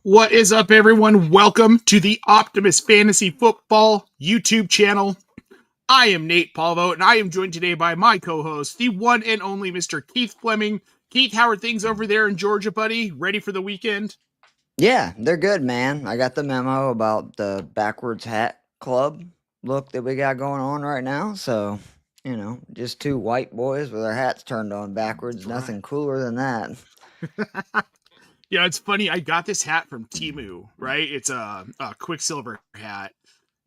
What is up, everyone? Welcome to the Optimus Fantasy Football YouTube channel. I am Nate Polvogt, and I am joined today by my co-host, the one and only Mr. Keith Flemming. Keith, how are things over there in Georgia, buddy? Ready for the weekend? Yeah, they're good, man. I got the memo about the backwards hat club look that we got going on right now. So, just two white boys with their hats turned on backwards. Right. Nothing cooler than that. Yeah, it's funny. I got this hat from Temu, right? It's a Quicksilver hat.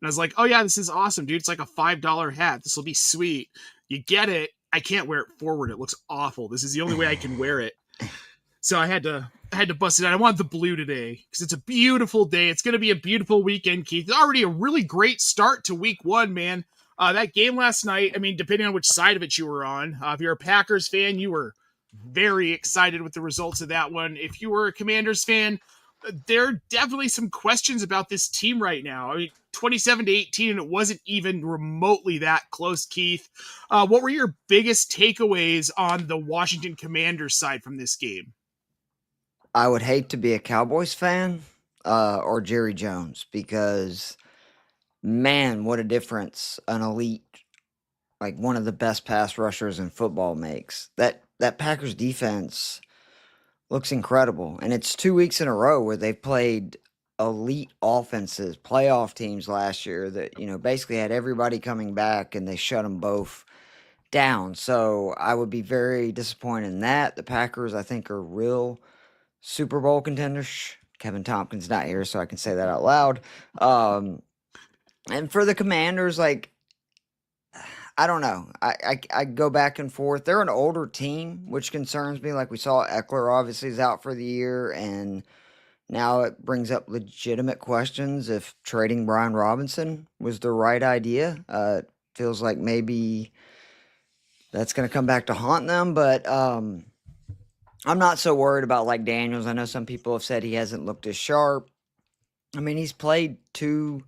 And I was like, oh, yeah, this is awesome, dude. It's like a $5 hat. This will be sweet. You get it. I can't wear it forward. It looks awful. This is the only way I can wear it. So I had to bust it out. I wanted the blue today because it's a beautiful day. It's going to be a beautiful weekend, Keith. It's already a really great start to week one, man. That game last night, I mean, depending on which side of it you were on, if you're a Packers fan, you were very excited with the results of that one. If you were a Commanders fan, there are definitely some questions about this team right now. I mean, 27-18, and it wasn't even remotely that close, Keith. What were your biggest takeaways on the Washington Commanders side from this game? I would hate to be a Cowboys fan or Jerry Jones because, man, what a difference an elite, like one of the best pass rushers in football makes. That Packers defense looks incredible. And it's 2 weeks in a row where they've played elite offenses, playoff teams last year that, basically had everybody coming back and they shut them both down. So I would be very disappointed in that. The Packers, I think, are real Super Bowl contenders. Kevin Tompkins not here, so I can say that out loud. And for the Commanders, I don't know. I go back and forth. They're an older team, which concerns me. Like we saw, Eckler obviously is out for the year, and now it brings up legitimate questions if trading Brian Robinson was the right idea. It feels like maybe that's going to come back to haunt them, but I'm not so worried about like Daniels. I know some people have said he hasn't looked as sharp. I mean, he's played two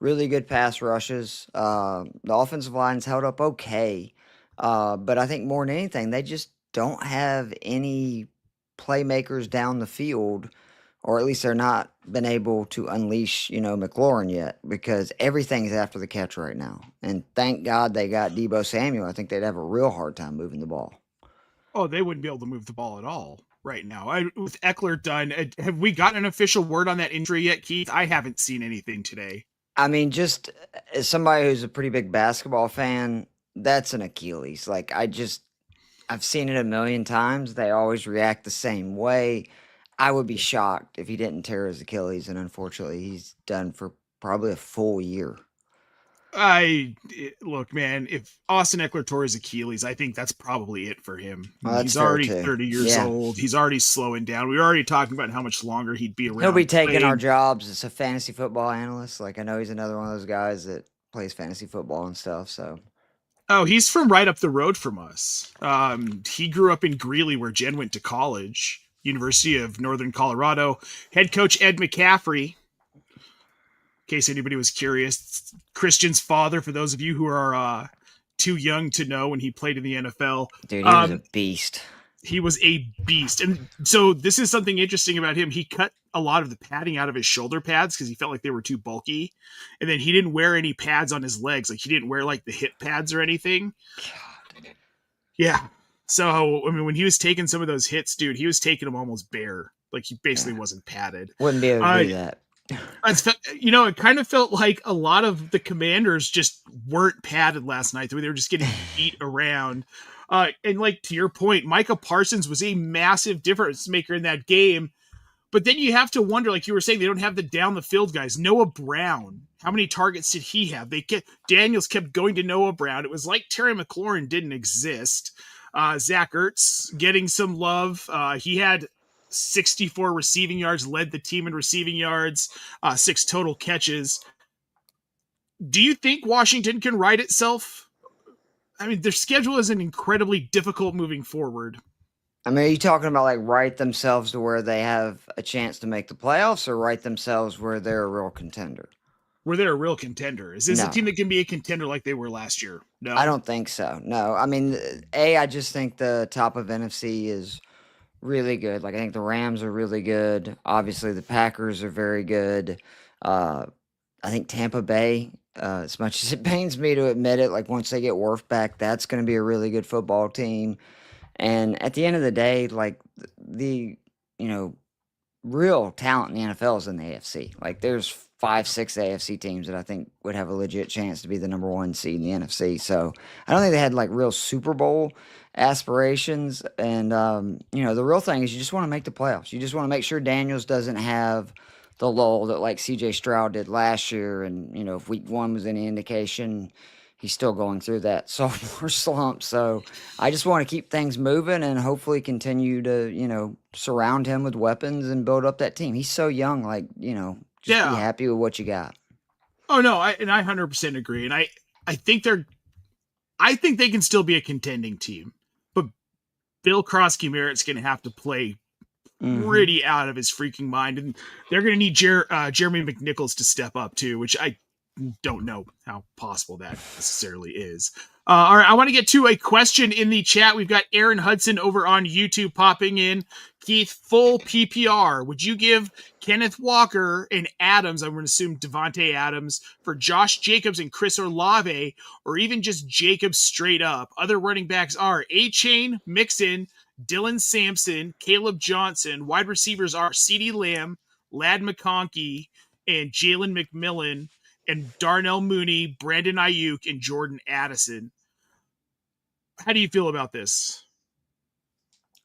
really good pass rushes. The offensive line's held up okay. But I think more than anything, they just don't have any playmakers down the field, or at least they're not been able to unleash, McLaurin yet, because everything's after the catch right now. And thank God they got Deebo Samuel. I think they'd have a real hard time moving the ball. Oh, they wouldn't be able to move the ball at all right now. With Eckler done, have we gotten an official word on that injury yet, Keith? I haven't seen anything today. I mean, just as somebody who's a pretty big basketball fan, that's an Achilles. I've seen it a million times. They always react the same way. I would be shocked if he didn't tear his Achilles, and unfortunately, he's done for probably a full year. Look, man, if Austin Eckler tore his Achilles, I think that's probably it for him. Well, He's already 30 years Yeah. old. He's already slowing down. We were already talking about how much longer he'd be around. He'll be taking playing. our jobs as a fantasy football analyst. Like, I know he's another one of those guys that plays fantasy football and stuff, so. Oh, he's from right up the road from us. He grew up in Greeley, where Jen went to college, University of Northern Colorado. Head coach Ed McCaffrey, in case anybody was curious, Christian's father, for those of you who are too young to know when he played in the NFL. Dude, he was a beast. He was a beast. And so this is something interesting about him. He cut a lot of the padding out of his shoulder pads because he felt like they were too bulky. And then he didn't wear any pads on his legs. Like, he didn't wear like the hip pads or anything. God. Yeah. So, I mean, when he was taking some of those hits, dude, he was taking them almost bare. Like, he basically wasn't padded. Wouldn't be able to do that. It kind of felt like a lot of the Commanders just weren't padded last night. They were just getting beat around. And like, to your point, Micah Parsons was a massive difference maker in that game. But then you have to wonder, like you were saying, they don't have the down the field guys. Noah Brown, how many targets did he have? Daniels kept going to Noah Brown. It was like Terry McLaurin didn't exist. Zach Ertz getting some love. He had 64 receiving yards, led the team in receiving yards, 6 total catches. Do you think Washington can right itself? I mean, their schedule isn't incredibly difficult moving forward. I mean, are you talking about like right themselves to where they have a chance to make the playoffs, or right themselves where they're a real contender? Where they're a real contender? Is this a team that can be a contender like they were last year? No, I don't think so. No, I mean, I just think the top of NFC is really good. Like I think the Rams are really good. Obviously, the Packers are very good. Uh, I think Tampa Bay, as much as it pains me to admit it, like once they get Worf back, that's going to be a really good football team. And at the end of the day, like the you know real talent in the NFL is in the AFC. Like there's five, six AFC teams that I think would have a legit chance to be the number one seed in the NFC. So I don't think they had like real Super Bowl aspirations. And the real thing is you just want to make the playoffs. You just want to make sure Daniels doesn't have the lull that like CJ Stroud did last year. And if week one was any indication, he's still going through that sophomore slump. So I just want to keep things moving and hopefully continue to, surround him with weapons and build up that team. He's so young, like, just be Yeah. happy with what you got. Oh no, I 100% agree, and I think I think they can still be a contending team, but Bill Krosky Merritt's going to have to play pretty out of his freaking mind, and they're going to need Jeremy McNichols to step up too, which I don't know how possible that necessarily is. All right, I want to get to a question in the chat. We've got Aaron Hudson over on YouTube popping in. Keith, full PPR. Would you give Kenneth Walker and Adams, I'm going to assume Devontae Adams, for Josh Jacobs and Chris Olave, or even just Jacobs straight up? Other running backs are A-Chain, Mixon, Dylan Sampson, Caleb Johnson. Wide receivers are CeeDee Lamb, Lad McConkey, and Jalen McMillan, and Darnell Mooney, Brandon Ayuk, and Jordan Addison. How do you feel about this?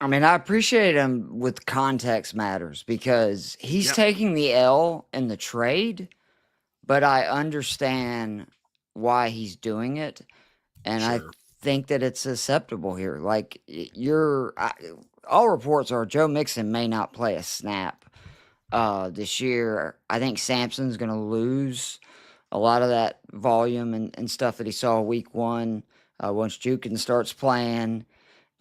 I mean, I appreciate him with context matters because he's taking the L in the trade, but I understand why he's doing it. And I think that it's acceptable here. Like all reports are Joe Mixon may not play a snap this year. I think Sampson's going to lose a lot of that volume and stuff that he saw week one once Jukin starts playing.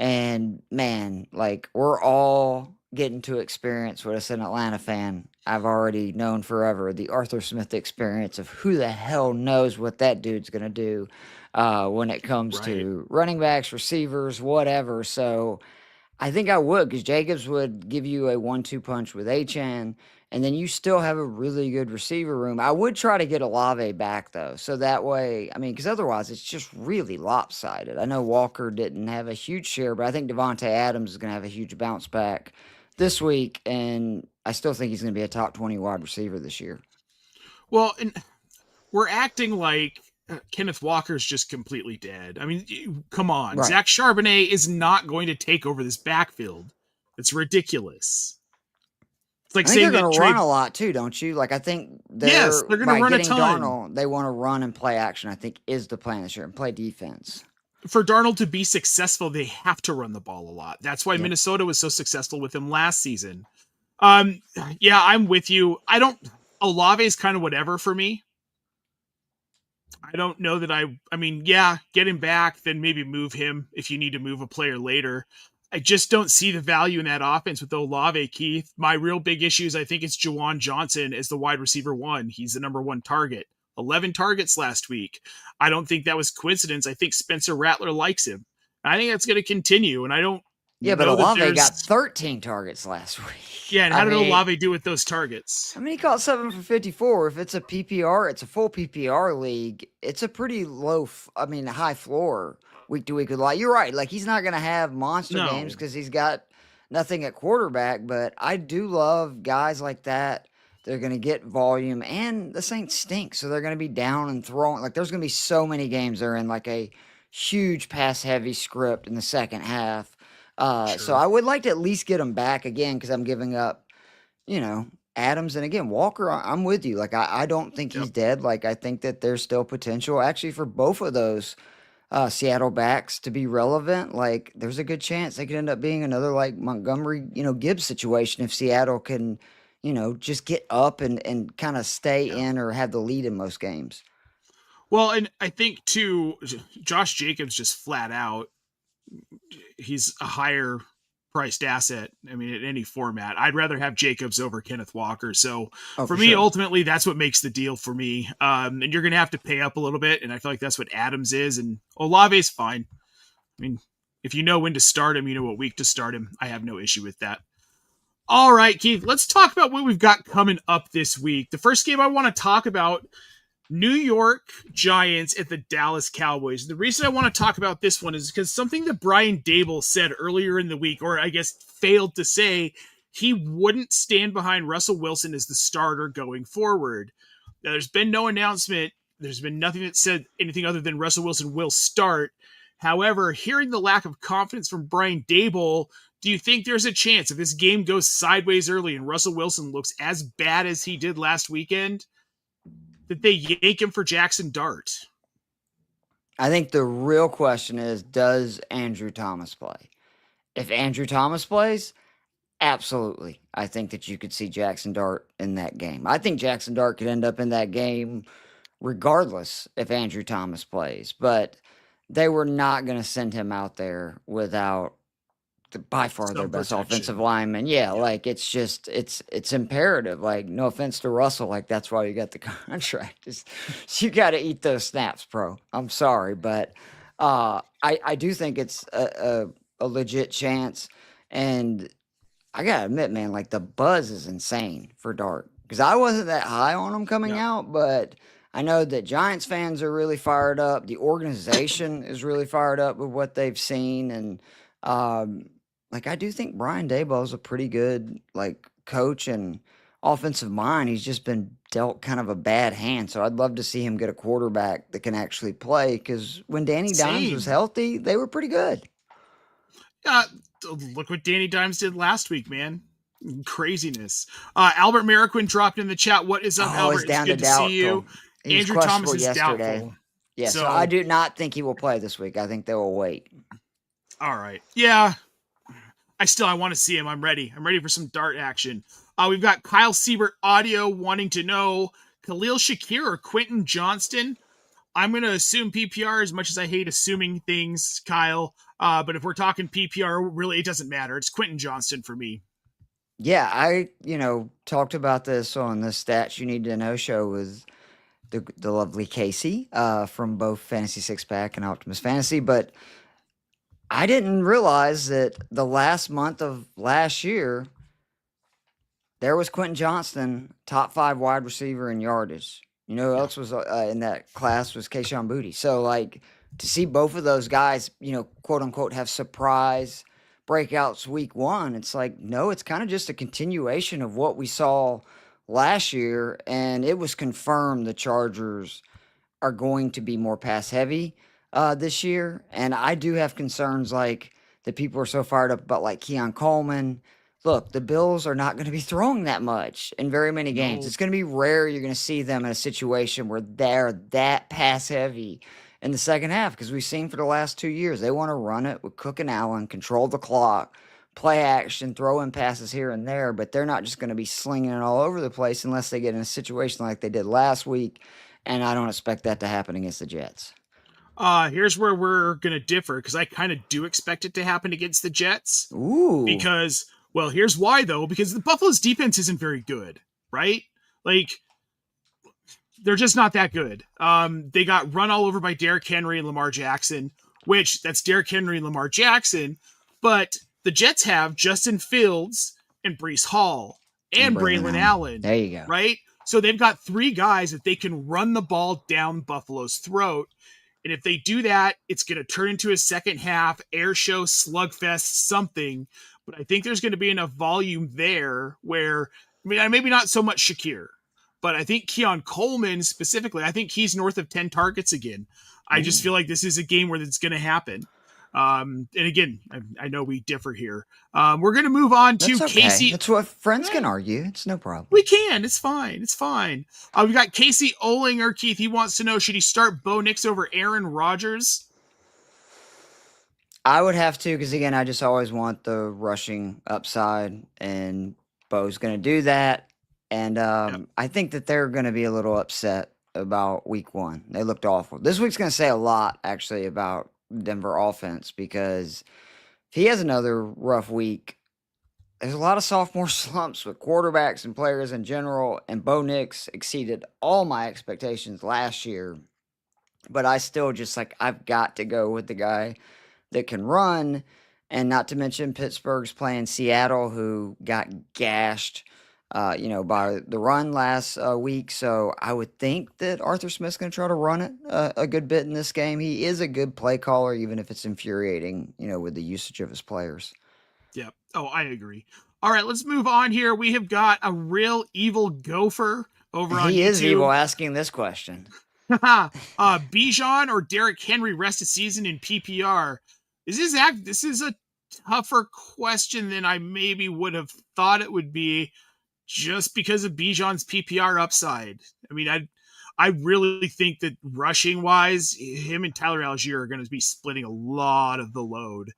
And man, like we're all getting to experience what as an Atlanta fan I've already known forever, the Arthur Smith experience of who the hell knows what that dude's going to do when it comes to running backs, receivers, whatever. So I think I would, because Jacobs would give you a 1-2 punch with Achane, and then you still have a really good receiver room. I would try to get Olave back, though, so that way, I mean, because otherwise it's just really lopsided. I know Walker didn't have a huge share, but I think Devontae Adams is going to have a huge bounce back this week, and I still think he's going to be a top 20 wide receiver this year. Well, and we're acting like Kenneth Walker's just completely dead. I mean, come on. Right. Zach Charbonnet is not going to take over this backfield. It's ridiculous. It's like saying they're going to run a lot too, don't you? Like I think they're going to run a ton. Darnold, they want to run and play action, I think, is the plan this year, and play defense. For Darnold to be successful, they have to run the ball a lot. That's why Minnesota was so successful with him last season. Yeah, I'm with you. Olave is kind of whatever for me. I don't know that I mean, yeah, get him back, then maybe move him if you need to move a player later. I just don't see the value in that offense with Olave, Keith. My real big issue is I think it's Juwan Johnson as the wide receiver one. He's the number one target. 11 targets last week. I don't think that was coincidence. I think Spencer Rattler likes him. I think that's going to continue, and I don't. Yeah, but Olave got 13 targets last week. Yeah, and how did Olave do with those targets? I mean, he caught 7 for 54. If it's a PPR, it's a full PPR league. It's a pretty high floor week to week. You're right. Like, he's not going to have monster games because he's got nothing at quarterback. But I do love guys like that. They're going to get volume, and the Saints stink, so they're going to be down and throwing. Like, there's going to be so many games that are in like a huge pass-heavy script in the second half. So I would like to at least get him back again because I'm giving up, Adams. And again, Walker, I'm with you. Like, I don't think he's dead. Like, I think that there's still potential actually for both of those Seattle backs to be relevant. Like, there's a good chance they could end up being another like Montgomery, Gibbs situation if Seattle can, just get up and kind of stay in or have the lead in most games. Well, and I think too, Josh Jacobs just flat out, he's a higher priced asset. I mean, in any format, I'd rather have Jacobs over Kenneth Walker. So for me, ultimately, that's what makes the deal for me. And you're going to have to pay up a little bit. And I feel like that's what Adams is. And Olave's fine. I mean, If you know when to start him, you know what week to start him. I have no issue with that. All right, Keith, let's talk about what we've got coming up this week. The first game I want to talk about, New York Giants at the Dallas Cowboys. The reason I want to talk about this one is because something that Brian Daboll said earlier in the week, or I guess failed to say, he wouldn't stand behind Russell Wilson as the starter going forward. Now, there's been no announcement. There's been nothing that said anything other than Russell Wilson will start. However, hearing the lack of confidence from Brian Daboll, do you think there's a chance if this game goes sideways early and Russell Wilson looks as bad as he did last weekend, that they yank him for Jackson Dart? I think the real question is, does Andrew Thomas play? If Andrew Thomas plays, absolutely. I think that you could see Jackson Dart in that game. I think Jackson Dart could end up in that game regardless if Andrew Thomas plays. But they were not going to send him out there without by far their best offensive lineman. Yeah, like it's just it's imperative. Like, no offense to Russell, like that's why you got the contract. You got to eat those snaps, bro. I'm sorry, but I do think it's a legit chance, and I gotta admit, man, like the buzz is insane for Dart because I wasn't that high on him coming out, but I know that Giants fans are really fired up. The organization is really fired up with what they've seen, and like I do think Brian Daboll is a pretty good like coach and offensive mind. He's just been dealt kind of a bad hand, so I'd love to see him get a quarterback that can actually play. Because when Danny Dimes was healthy, they were pretty good. Look what Danny Dimes did last week, man. Craziness. Albert Mariquin dropped in the chat. What is up, Albert? It's good to see you. Andrew Thomas is doubtful. Yeah, so I do not think he will play this week. I think they will wait. All right. Yeah. I want to see him. I'm ready. I'm ready for some Dart action. We've got Kyle Siebert audio wanting to know Khalil Shakir or Quentin Johnston. I'm going to assume PPR as much as I hate assuming things, Kyle. But if we're talking PPR, really, it doesn't matter. It's Quentin Johnston for me. Yeah, I, talked about this on the Stats You Need to Know show with the lovely Casey from both Fantasy Six Pack and Optimus Fantasy. But I didn't realize that the last month of last year, there was Quentin Johnston, top 5 wide receiver in yardage. You know who else was in that class was Kayshon Boutte. So, like, to see both of those guys, quote unquote, have surprise breakouts week one, it's like, no, it's kind of just a continuation of what we saw last year. And it was confirmed the Chargers are going to be more pass heavy this year. And I do have concerns like that people are so fired up about like Keon Coleman. Look, the Bills are not going to be throwing that much in very many games. It's going to be rare you're going to see them in a situation where they're that pass heavy in the second half, because we've seen for the last 2 years, they want to run it with Cook and Allen, control the clock, play action, throw in passes here and there, but they're not just going to be slinging it all over the place unless they get in a situation like they did last week, and I don't expect that to happen against the Jets. Here's where we're going to differ, because I kind of do expect it to happen against the Jets. Ooh. Because, well, here's why, though, because the Buffalo's defense isn't very good, right? Like, they're just not that good. They got run all over by Derrick Henry and Lamar Jackson, which that's Derrick Henry and Lamar Jackson, but the Jets have Justin Fields and Breece Hall and Braylon Allen. There you go. Right? So they've got 3 guys that they can run the ball down Buffalo's throat. And if they do that, it's going to turn into a second half air show, slugfest, something. But I think there's going to be enough volume there where, maybe not so much Shakir, but I think Keon Coleman specifically, I think he's north of 10 targets again. I just feel like this is a game where it's going to happen. And again, I know we differ here. We're going to move on to Casey. That's what friends can argue. It's no problem. We can. It's fine. It's fine. We've got Casey Olinger. Keith, he wants to know, should he start Bo Nix over Aaron Rodgers? I would have to, because again, I just always want the rushing upside, and Bo's going to do that. And I think that they're going to be a little upset about week one. They looked awful. This week's going to say a lot, actually, about Denver offense, because if he has another rough week, there's a lot of sophomore slumps with quarterbacks and players in general, and Bo Nix exceeded all my expectations last year. But I still just, I've got to go with the guy that can run. And not to mention Pittsburgh's playing Seattle, who got gashed, by the run last week. So I would think that Arthur Smith's going to try to run it a good bit in this game. He is a good play caller, even if it's infuriating, with the usage of his players. Yep. Oh, I agree. All right, let's move on here. We have got a real evil gopher over on He is evil YouTube. asking this question. Bijan or Derrick Henry rest of season in PPR? This is a tougher question than I maybe would have thought it would be, just because of Bijan's PPR upside. I mean, I really think that rushing wise, him and Tyler Algier are going to be splitting a lot of the load.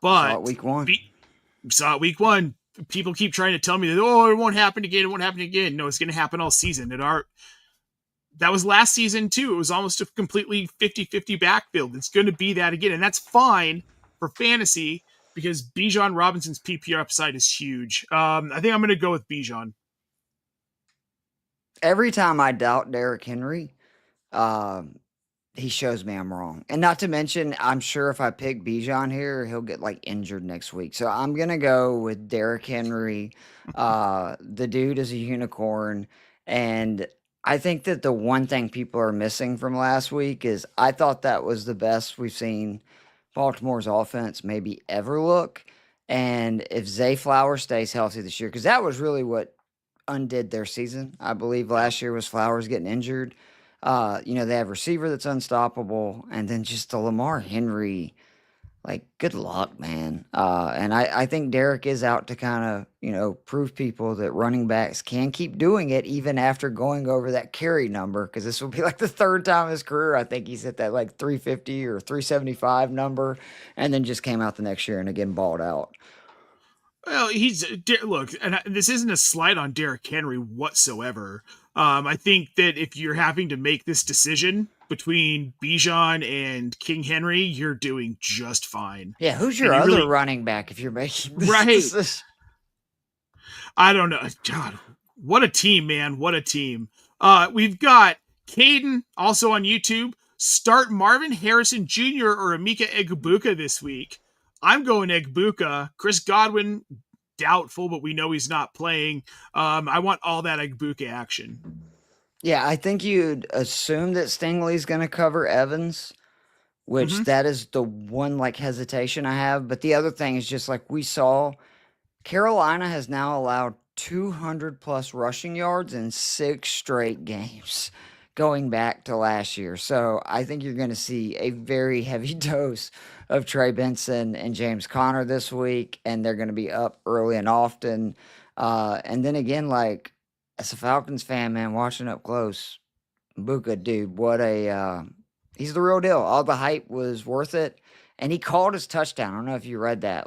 Saw it But week one. Saw it week one. People keep trying to tell me that, oh, it won't happen again. It won't happen again. No, it's going to happen all season. That was last season too. It was almost a completely 50-50 backfield. It's going to be that again. And that's fine for fantasy because Bijan Robinson's PPR upside is huge. I think I'm going to go with Bijan. Every time I doubt Derrick Henry, he shows me I'm wrong. And not to mention, I'm sure if I pick Bijan here, he'll get injured next week. So I'm going to go with Derrick Henry. The dude is a unicorn. And I think that the one thing people are missing from last week is I thought that was the best we've seen Baltimore's offense maybe ever look. And if Zay Flowers stays healthy this year, because that was really what undid their season. I believe last year was Flowers getting injured. They have a receiver that's unstoppable, and then just the Lamar Henry, good luck, man. And I think Derek is out to kind of, prove people that running backs can keep doing it even after going over that carry number, because this will be the third time in his career I think he's hit that 350 or 375 number, and then just came out the next year and again balled out. Well, look, and this isn't a slight on Derrick Henry whatsoever. I think that if you're having to make this decision between Bijan and King Henry, you're doing just fine. Yeah, who's your other running back if you're making this decision? I don't know. God, what a team, man. What a team. We've got Caden also on YouTube. Start Marvin Harrison Jr. or Emeka Egbuka this week. I'm going Egbuka. Chris Godwin, doubtful, but we know he's not playing. I want all that Egbuka action. Yeah, I think you'd assume that Stingley's going to cover Evans, which that is the one hesitation I have. But the other thing is just we saw, Carolina has now allowed 200 plus rushing yards in 6 straight games going back to last year. So I think you're going to see a very heavy dose of Trey Benson and James Conner this week, and they're going to be up early and often. And then again, as a Falcons fan, man, watching up close, Buka, dude, he's the real deal. All the hype was worth it. And he called his touchdown. I don't know if you read that,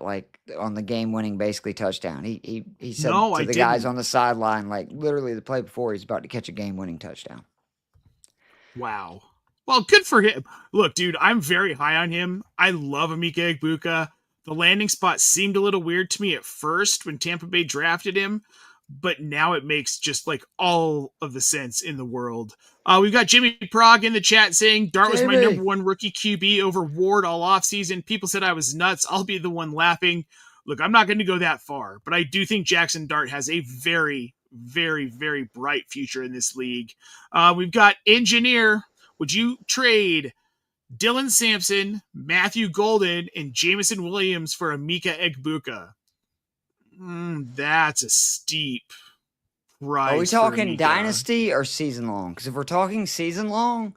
on the game-winning, basically, touchdown. He said to the guys on the sideline, literally the play before, he's about to catch a game-winning touchdown. Wow. Well, good for him. Look, dude, I'm very high on him. I love Emeka Egbuka. The landing spot seemed a little weird to me at first when Tampa Bay drafted him, but now it makes just all of the sense in the world. We've got Jimmy Prague in the chat saying Dart was my number one rookie QB over Ward all offseason. People said I was nuts. I'll be the one laughing. Look, I'm not going to go that far, but I do think Jackson Dart has a very, very, very bright future in this league. We've got Engineer. Would you trade Dylan Sampson, Matthew Golden, and Jameson Williams for Emeka Egbuka? That's a steep price. Are we talking dynasty or season long? Because if we're talking season long,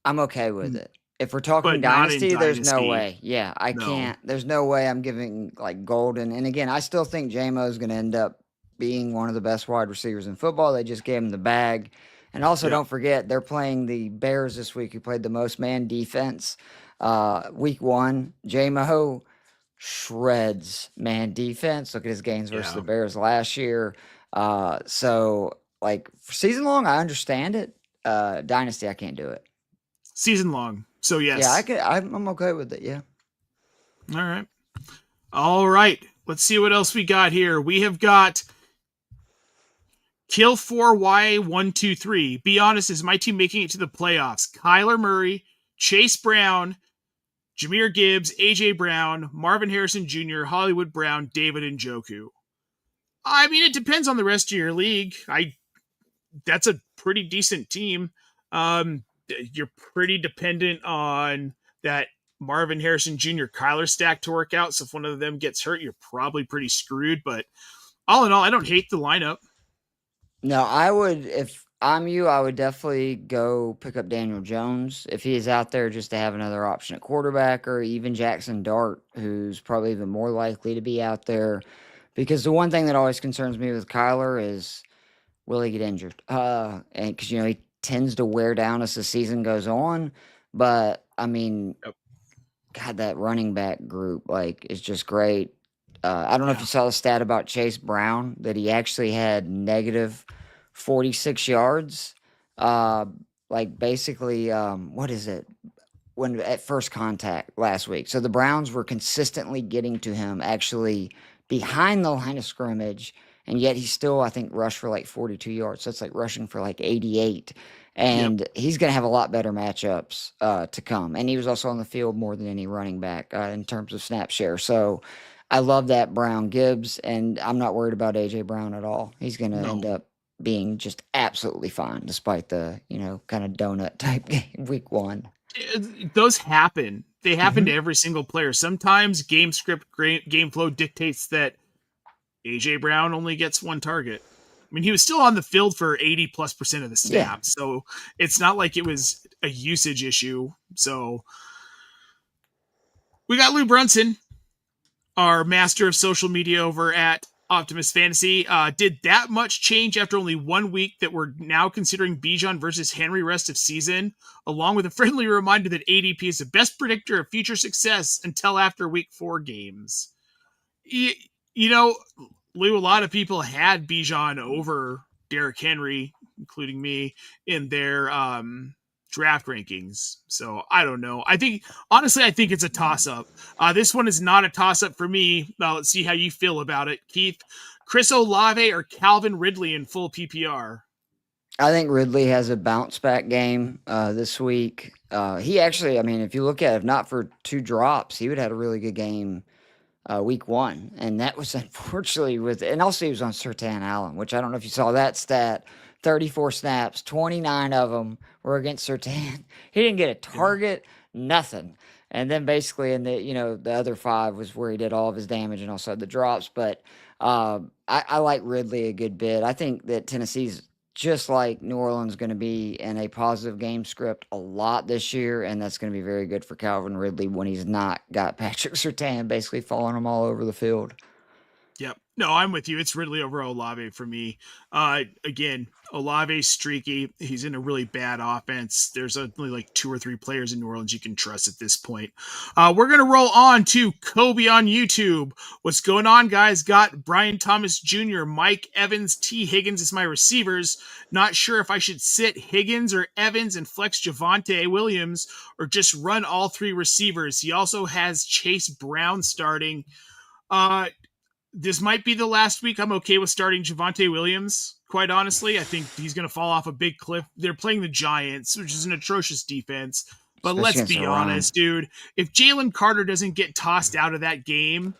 I'm okay with it. If we're talking dynasty, there's no way. Yeah, I can't. There's no way I'm giving Golden. And again, I still think J-Mo is going to end up being one of the best wide receivers in football. They just gave him the bag. And also, don't forget, they're playing the Bears this week, who played the most man defense. Week 1, J-Mo shreds man defense. Look at his games versus the Bears last year. So, for season long, I understand it. Dynasty, I can't do it. Season long. So, yes. Yeah, I'm okay with it, yeah. All right. Let's see what else we got here. We have got Kill4Y123. Be honest, is my team making it to the playoffs? Kyler Murray, Chase Brown, Jahmyr Gibbs, A.J. Brown, Marvin Harrison Jr., Hollywood Brown, David Njoku. I mean, it depends on the rest of your league. That's a pretty decent team. You're pretty dependent on that Marvin Harrison Jr. Kyler stack to work out. So if one of them gets hurt, you're probably pretty screwed. But all in all, I don't hate the lineup. No, I would, if I'm you, I would definitely go pick up Daniel Jones if he is out there just to have another option at quarterback, or even Jackson Dart, who's probably even more likely to be out there. Because the one thing that always concerns me with Kyler is, will he get injured? And because, he tends to wear down as the season goes on. But I mean, Yep. God, that running back group is just great. I don't know if Yeah. you saw the stat about Chase Brown, that he actually had negative 46 yards. Basically, what is it? When at first contact last week. So the Browns were consistently getting to him actually behind the line of scrimmage, and yet he still, I think, rushed for 42 yards. So it's rushing for 88. Yep. And he's going to have a lot better matchups to come. And he was also on the field more than any running back in terms of snap share. So I love that Brown Gibbs, and I'm not worried about A.J. Brown at all. He's going to end No. up being just absolutely fine, despite the, kind of donut type game week 1. Those happen. They happen Mhm. to every single player. Sometimes game script, game flow dictates that A.J. Brown only gets one target. I mean, he was still on the field for 80+% of the Yeah. snaps, so it's not like it was a usage issue. So we got Lou Brunson, our master of social media over at Optimus Fantasy. Did that much change after only 1 week that we're now considering Bijan versus Henry rest of season, along with a friendly reminder that ADP is the best predictor of future success until after week 4 games? You know, Lou, a lot of people had Bijan over Derrick Henry, including me, in their draft rankings. So I don't know. I think it's a toss up. This one is not a toss up for me. Let's see how you feel about it, Keith. Chris Olave or Calvin Ridley in full PPR? I think Ridley has a bounce back game this week. He actually, I mean, if you look at it, if not for 2 drops, he would have had a really good game week 1. And that was unfortunately and also he was on Surtain Allen, which I don't know if you saw that stat. 34 snaps, 29 of them were against Surtain. He didn't get a target, nothing. And then basically in the other 5 was where he did all of his damage and also the drops. But I like Ridley a good bit. I think that Tennessee's just like New Orleans going to be in a positive game script a lot this year, and that's going to be very good for Calvin Ridley when he's not got Patrick Surtain basically following him all over the field. Yep. No, I'm with you. It's Ridley over Olave for me. Again, Olave's streaky. He's in a really bad offense. There's only 2 or 3 players in New Orleans you can trust at this point. We're going to roll on to Kobe on YouTube. What's going on, guys? Got Brian Thomas Jr., Mike Evans, T. Higgins as my receivers. Not sure if I should sit Higgins or Evans and flex Javonte Williams, or just run all 3 receivers. He also has Chase Brown starting. This might be the last week I'm okay with starting Javonte Williams, quite honestly. I think he's going to fall off a big cliff. They're playing the Giants, which is an atrocious defense. But Especially let's be honest, dude. If Jalen Carter doesn't get tossed out of that game,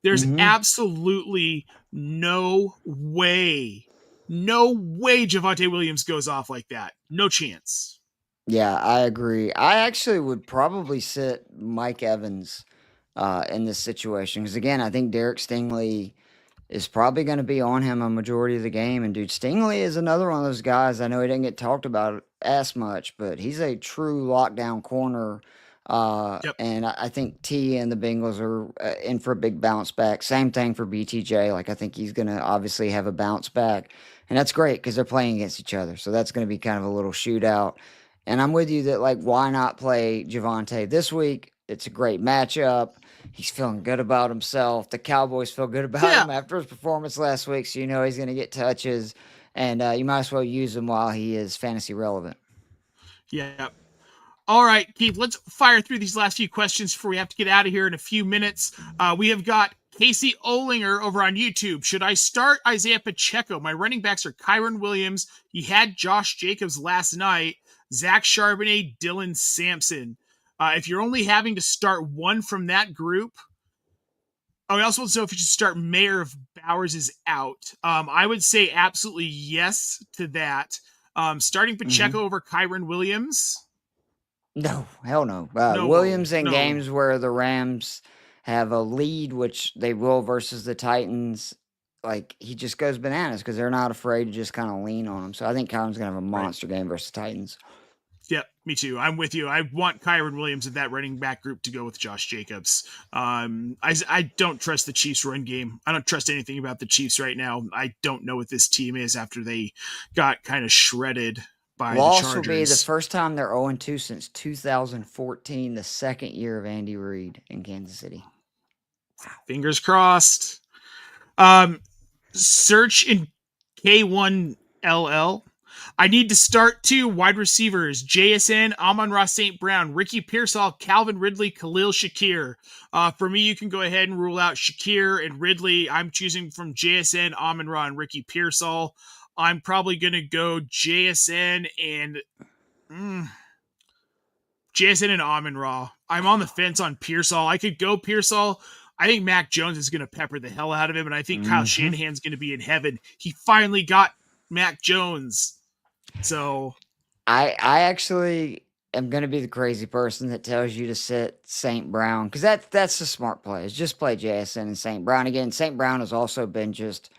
there's absolutely no way Javonte Williams goes off like that. No chance. Yeah, I agree. I actually would probably sit Mike Evans in this situation because, again, I think Derek Stingley is probably going to be on him a majority of the game. And, dude, Stingley is another one of those guys. I know he didn't get talked about as much, but he's a true lockdown corner. Yep. And I think T and the Bengals are in for a big bounce back. Same thing for BTJ. I think he's going to obviously have a bounce back. And that's great because they're playing against each other. So that's going to be kind of a little shootout. And I'm with you that, why not play Javonte this week? It's a great matchup. He's feeling good about himself. The Cowboys feel good about him after his performance last week, so he's going to get touches. And you might as well use him while he is fantasy relevant. Yeah. All right, Keith, let's fire through these last few questions before we have to get out of here in a few minutes. We have got Casey Olinger over on YouTube. Should I start Isaiah Pacheco? My running backs are Kyron Williams. He had Josh Jacobs last night. Zach Charbonnet, Dylan Sampson. If you're only having to start one from that group, I also want to know if you should start Mayer if Bowers is out. I would say absolutely yes to that. Starting Pacheco over Kyron Williams. No, hell no. No, Williams in no. games where the Rams have a lead, which they will versus the Titans, like he just goes bananas because they're not afraid to just kind of lean on him. So I think Kyron's gonna have a Right. monster game versus Titans. Yep, me too. I'm with you. I want Kyron Williams in that running back group to go with Josh Jacobs. I don't trust the Chiefs' run game. I don't trust anything about the Chiefs right now. I don't know what this team is after they got kind of shredded by the Loss will be the Chargers. first time they're 0-2 since 2014, the second year of Andy Reid in Kansas City. Fingers crossed. Search in K1LL. I need to start 2 wide receivers: JSN, Amon-Ra St. Brown, Ricky Pearsall, Calvin Ridley, Khalil Shakir. For me, you can go ahead and rule out Shakir and Ridley. I'm choosing from JSN, Amon-Ra, and Ricky Pearsall. I'm probably going to go JSN and Amon-Ra. I'm on the fence on Pearsall. I could go Pearsall. I think Mac Jones is going to pepper the hell out of him, and I think Kyle Shanahan's going to be in heaven. He finally got Mac Jones. So I actually am going to be the crazy person that tells you to sit St. Brown because that's the smart play. Is just play JSN and St. Brown again. St. Brown has also been just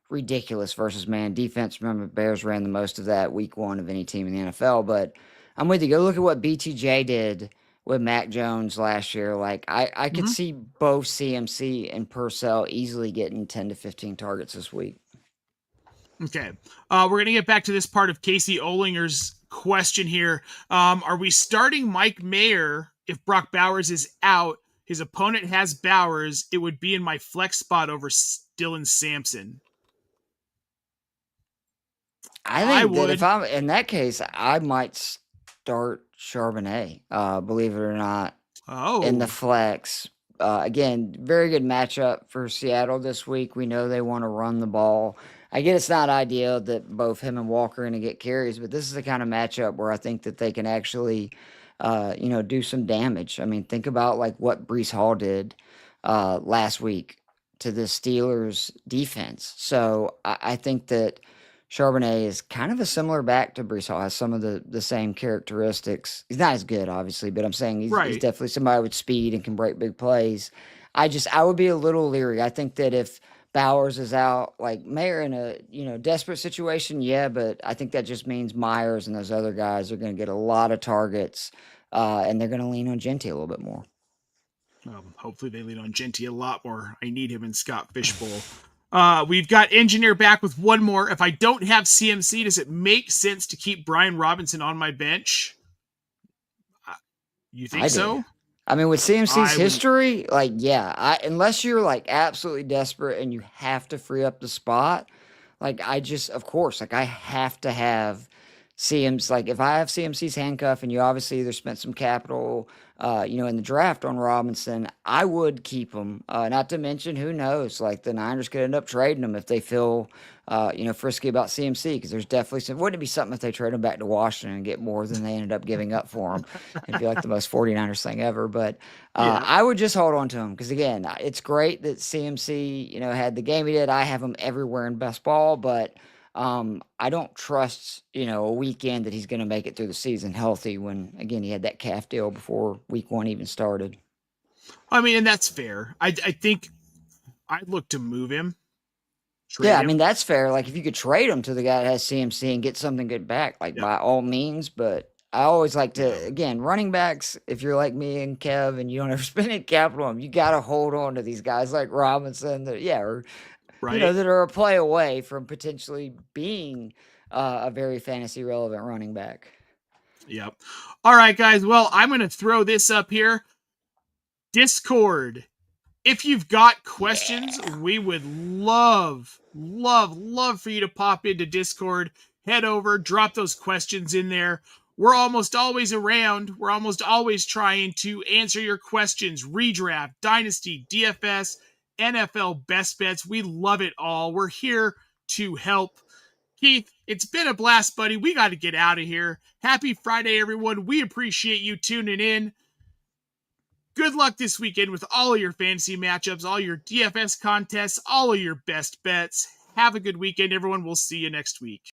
ridiculous versus man defense. Remember, Bears ran the most of that week 1 of any team in the NFL. But I'm with you. Go look at what BTJ did with Mac Jones last year. Like I could see both CMC and Purcell easily getting 10 to 15 targets this week. Okay. We're going to get back to this part of Casey Olinger's question here. Are we starting Mike Mayer if Brock Bowers is out? His opponent has Bowers. It would be in my flex spot over Dylan Sampson. I think that if I'm in that case, I might start Charbonnet, believe it or not, in the flex. Again, very good matchup for Seattle this week. We know they want to run the ball. I get it's not ideal that both him and Walker are going to get carries, but this is the kind of matchup where I think that they can actually, do some damage. I mean, think about like what Breece Hall did last week to the Steelers defense. So I think that Charbonnet is kind of a similar back to Breece Hall, has some of the same characteristics. He's not as good, obviously, but I'm saying he's definitely somebody with speed and can break big plays. I would be a little leery. I think that if Bowers is out, like Mayer in a desperate situation, yeah, but I think that just means Myers and those other guys are going to get a lot of targets, and they're going to lean on Genty a little bit more. Hopefully they lean on Genty a lot more. I need him in Scott Fishbowl. We've got Engineer back with one more. If I don't have CMC, does it make sense to keep Brian Robinson on my bench? You think so? I mean, with CMC's history, like, yeah, unless you're like absolutely desperate and you have to free up the spot, like of course, like I have to have CMC. Like if I have CMC's handcuff and you obviously either spent some capital, in the draft on Robinson, I would keep him. Not to mention, who knows? Like the Niners could end up trading him if they feel, frisky about CMC because there's definitely wouldn't it be something if they trade him back to Washington and get more than they ended up giving up for him? It'd be like the most 49ers thing ever. But I would just hold on to him because again, it's great that CMC, had the game he did. I have him everywhere in best ball, but I don't trust, a weekend that he's going to make it through the season healthy when, again, he had that calf deal before week 1 even started. I mean, and that's fair. I think I'd look to move him. Yeah, I mean, that's fair. Like, if you could trade him to the guy that has CMC and get something good back, like, by all means. But I always like to, again, running backs, if you're like me and Kev and you don't ever spend any capital on them, you got to hold on to these guys like Robinson, that are a play away from potentially being a very fantasy relevant running back. Yep. All right, guys. Well, I'm going to throw this up here. Discord. If you've got questions, we would love for you to pop into Discord. Head over, drop those questions in there. We're almost always around. We're almost always trying to answer your questions. Redraft, Dynasty, DFS, NFL best bets. We love it all. We're here to help. Keith, it's been a blast, buddy. We got to get out of here. Happy Friday, everyone. We appreciate you tuning in. Good luck this weekend with all of your fantasy matchups, all your DFS contests, all of your best bets. Have a good weekend, everyone. We'll see you next week.